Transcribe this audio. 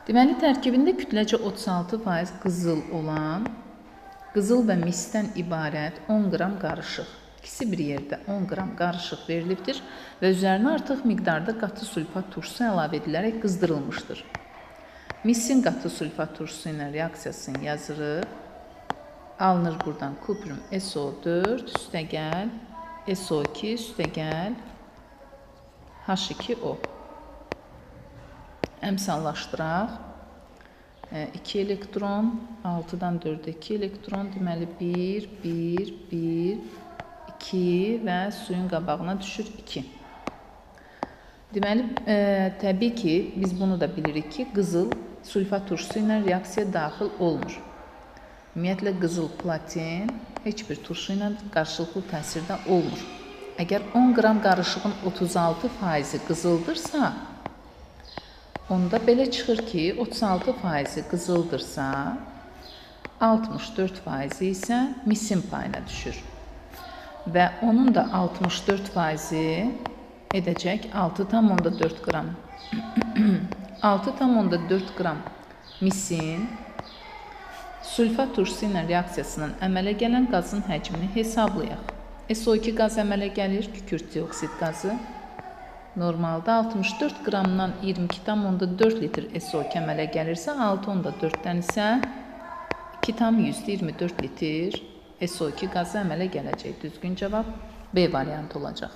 Deməli, tərkibində kütləci 36% qızıl olan, qızıl və misdən ibarət 10 qram qarışıq. İkisi bir yerdə 10 qram qarışıq verilibdir və üzərinə artıq miqdarda qatı sülfat turşusu əlavə edilərək qızdırılmışdır. Misin qatı sülfat turşusu ilə reaksiyasını yazırıq. Alınır buradan kuprum SO4 üstəgəl SO2 üstəgəl H2O. Əmsallaşdıraq. 2 elektron, 6-dan 4-ə 2 elektron, deməli 1, 1, 1, 2 və suyun qabağına düşür 2. Deməli, təbii ki, biz bunu da bilirik ki, qızıl sülfat turşusu ilə reaksiya daxil olmur. Ümumiyyətlə, qızıl platin heç bir turşu ilə qarşılıqlı təsirdə olmur. Əgər 10 qram qarışığın 36% qızıldırsa, onda belə çıxır ki, 36% qızıldırsa, 64% isə misin payına düşür. Və onun da 64% edəcək 6,4 qram. 6,4 qram misin sülfat turşusu ilə reaksiyasının əmələ gələn qazın həcmini hesablayaq. SO2 qaz əmələ gəlir, kükürt dioksid qazı. Normalda 64 qramdan 22,4 litr SO2 əmələ gəlirsə, 6,4-dən isə 2,124 litr SO2 qazı əmələ gələcək. Düzgün cavab B variantı olacaq.